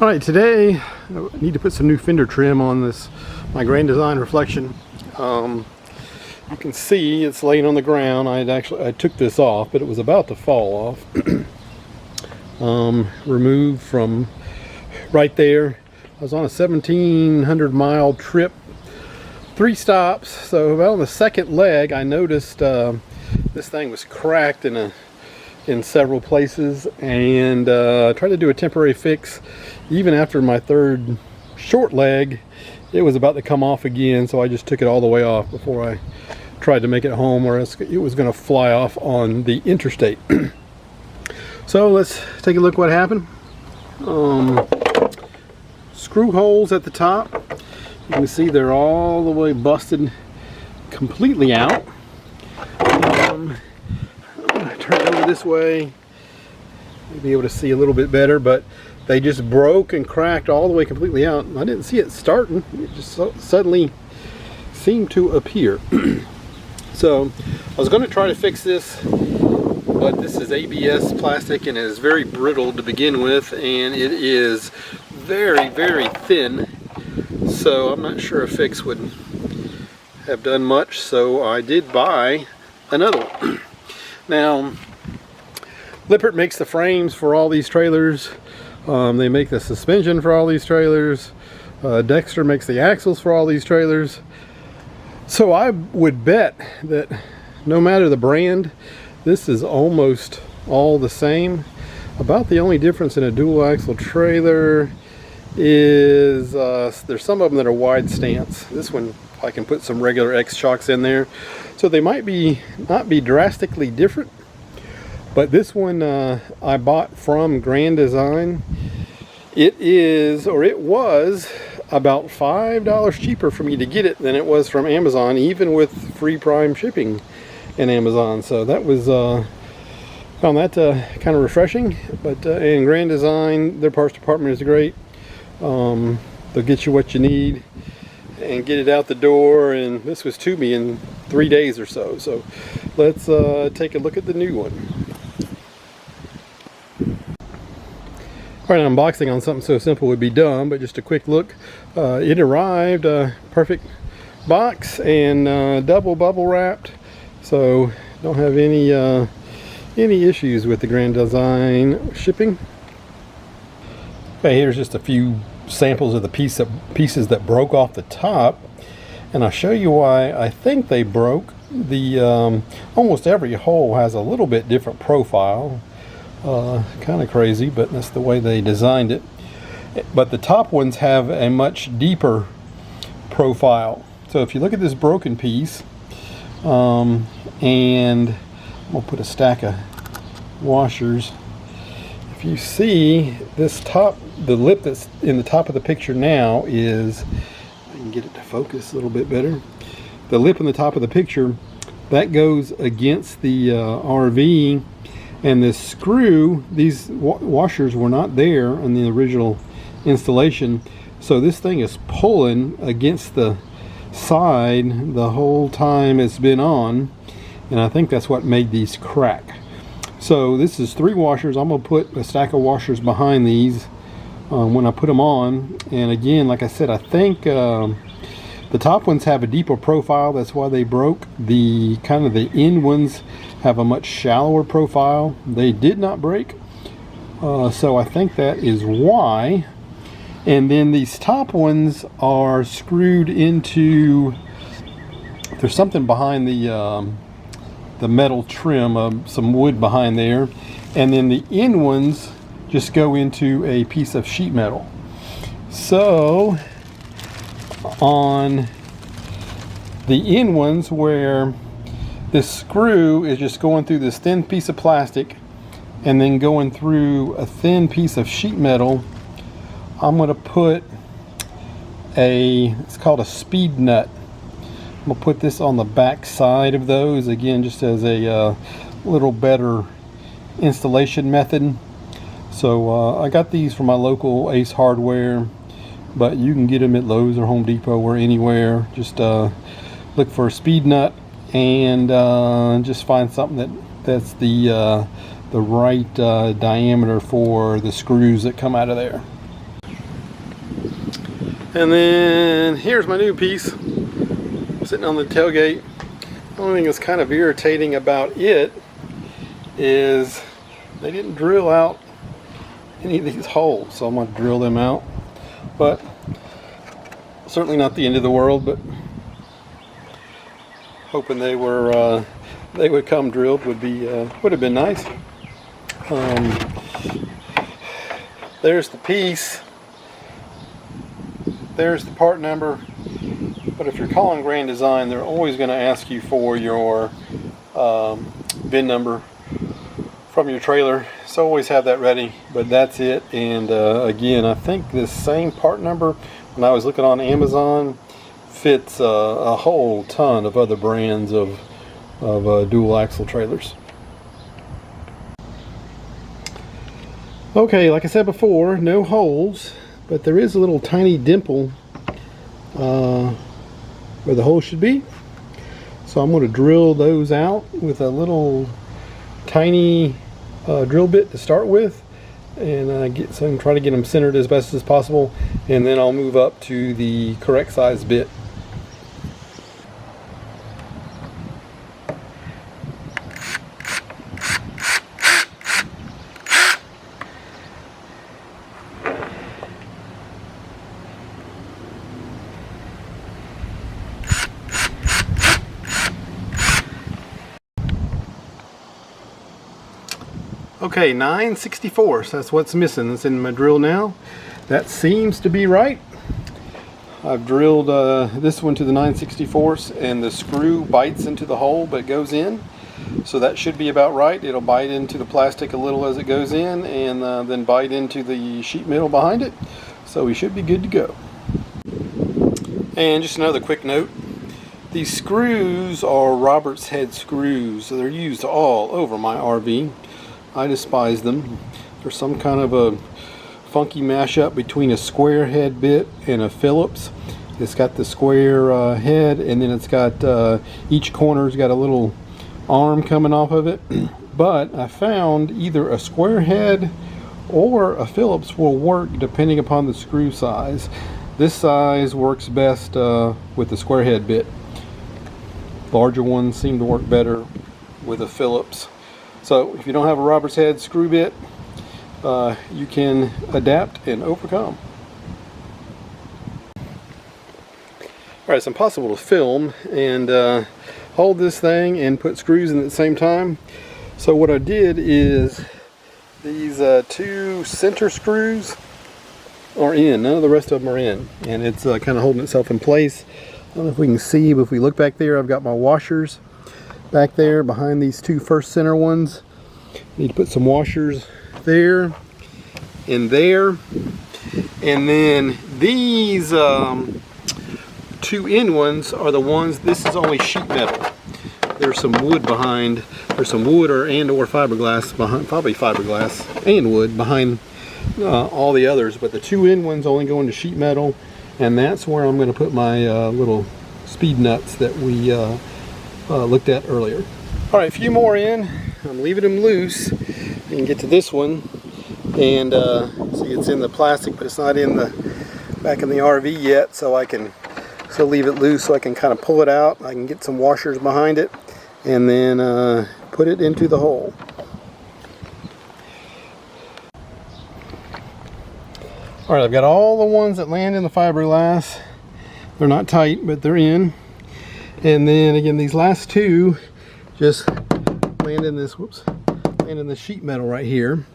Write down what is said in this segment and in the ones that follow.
Alright, today I need to put some new fender trim on this, my Grand Design Reflection. You can see it's laying on the ground. I took this off, but it was about to fall off. Removed from right there. I was on a 1,700 mile trip, 3 stops, so about on the second leg I noticed this thing was cracked in several places, and tried to do a temporary fix. Even after my third short leg, it was about to come off again, so I just took it all the way off before I tried to make it home, or else it was going to fly off on the interstate. So let's take a look what happened. Screw holes at the top. You can see they're all the way busted completely out. I'm going to turn it over this way. You'll be able to see a little bit better, but they just broke and cracked all the way completely out. I didn't see it starting. It just suddenly seemed to appear. So I was going to try to fix this, but this is ABS plastic and it is very brittle to begin with, and it is very, very thin. So I'm not sure a fix would have done much. So I did buy another one. Now, Lippert makes the frames for all these trailers. They make the suspension for all these trailers. Dexter makes the axles for all these trailers. So I would bet that no matter the brand, this is almost all the same. About the only difference in a dual axle trailer is there's some of them that are wide stance. This one I can put some regular X shocks in there, so they might not be drastically different. But this one I bought from Grand Design. It was about $5 cheaper for me to get it than it was from Amazon, even with free Prime shipping in Amazon. So that was found that kind of refreshing. But in Grand Design, their parts department is great. They'll get you what you need and get it out the door, and this was to me in 3 days or so. So let's take a look at the new one. Alright, unboxing on something so simple would be dumb, but just a quick look. It arrived perfect box and double bubble wrapped, so don't have any issues with the Grand Design shipping. Okay, here's just a few samples of the pieces that broke off the top, and I'll show you why I think they broke. The almost every hole has a little bit different profile. Kind of crazy, but that's the way they designed it. But the top ones have a much deeper profile. So if you look at this broken piece, and I'm gonna put a stack of washers. If you see this top, the lip that's in the top of the picture now is, I can get it to focus a little bit better. The lip in the top of the picture, that goes against the RV, and this screw, these washers were not there in the original installation, so this thing is pulling against the side the whole time it's been on, and I think that's what made these crack. So this is 3 washers. I'm going to put a stack of washers behind these when I put them on. And again, like I said, I think the top ones have a deeper profile. That's why they broke. The end ones have a much shallower profile. They did not break. So I think that is why. And then these top ones are screwed into, there's something behind the metal trim, some wood behind there, and then the end ones just go into a piece of sheet metal. So on the end ones, where this screw is just going through this thin piece of plastic and then going through a thin piece of sheet metal, I'm going to put it's called a speed nut. I'm going to put this on the back side of those, again just as a little better installation method. So I got these from my local Ace Hardware, but you can get them at Lowe's or Home Depot or anywhere. Just look for a speed nut and just find something that's the right diameter for the screws that come out of there. And then here's my new piece sitting on the tailgate. The only thing that's kind of irritating about it is they didn't drill out any of these holes, so I'm going to drill them out. But certainly not the end of the world, but hoping they would come drilled would have been nice. There's the piece. There's the part number. But if you're calling Grand Design, they're always going to ask you for your VIN number from your trailer. So always have that ready. But that's it. And again, I think this same part number, when I was looking on Amazon, fits a whole ton of other brands of dual axle trailers. Okay, like I said before, no holes, but there is a little tiny dimple where the hole should be. So I'm going to drill those out with a little tiny drill bit to start with, and try to get them centered as best as possible, and then I'll move up to the correct size bit. Okay, 9/64, that's what's missing. That's in my drill now. That seems to be right. I've drilled this one to the 9/64, and the screw bites into the hole but goes in. So that should be about right. It'll bite into the plastic a little as it goes in, and then bite into the sheet metal behind it. So we should be good to go. And just another quick note. These screws are Robert's head screws. So they're used all over my RV. I despise them. There's some kind of a funky mashup between a square head bit and a Phillips. It's got the square head, and then it's got each corner's got a little arm coming off of it. But I found either a square head or a Phillips will work depending upon the screw size. This size works best with the square head bit. Larger ones seem to work better with a Phillips. So if you don't have a Robert's head screw bit, you can adapt and overcome. Alright, it's impossible to film and hold this thing and put screws in at the same time. So what I did is these two center screws are in. None of the rest of them are in. And it's kind of holding itself in place. I don't know if we can see, but if we look back there, I've got my washers back there behind these two first center ones. Need to put some washers there and there, and then these two end ones are the ones. This is only sheet metal. There's some wood behind. There's some wood or fiberglass behind, probably fiberglass and wood behind all the others, but the two end ones only go into sheet metal, and that's where I'm going to put my little speed nuts that we looked at earlier. All right, a few more in. I'm leaving them loose. You can get to this one, and see it's in the plastic, but it's not in the back in the RV yet. So I can still leave it loose, so I can kind of pull it out. I can get some washers behind it, and then put it into the hole. All right, I've got all the ones that land in the fiberglass. They're not tight, but they're in. And then again, these last two just land in this, land in the sheet metal right here.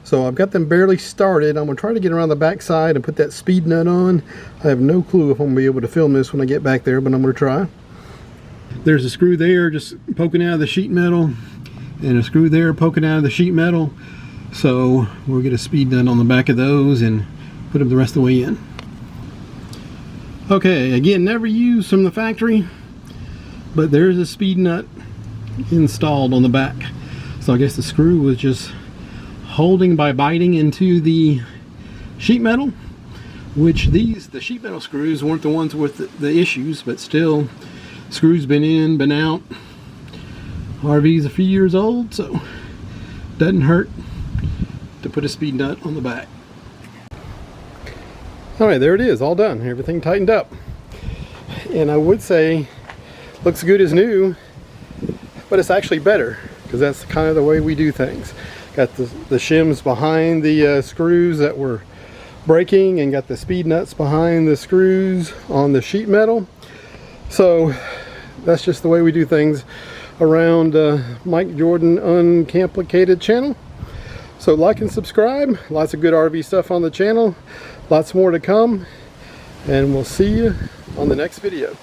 So I've got them barely started. I'm gonna try to get around the back side and put that speed nut on. I have no clue if I'm gonna be able to film this when I get back there, but I'm gonna try. There's a screw there just poking out of the sheet metal, and a screw there poking out of the sheet metal. So we'll get a speed nut on the back of those and put them the rest of the way in. Okay, again, never used from the factory, but there's a speed nut installed on the back. So I guess the screw was just holding by biting into the sheet metal, which the sheet metal screws weren't the ones with the issues, but still, screws been in, been out. RV's a few years old, so doesn't hurt to put a speed nut on the back. All right, there it is, all done. Everything tightened up. And I would say looks good as new, but it's actually better because that's kind of the way we do things. Got the shims behind the screws that were breaking, and got the speed nuts behind the screws on the sheet metal. So that's just the way we do things around Mike Jordan Uncomplicated channel. So like and subscribe. Lots of good RV stuff on the channel. Lots more to come. And we'll see you on the next video.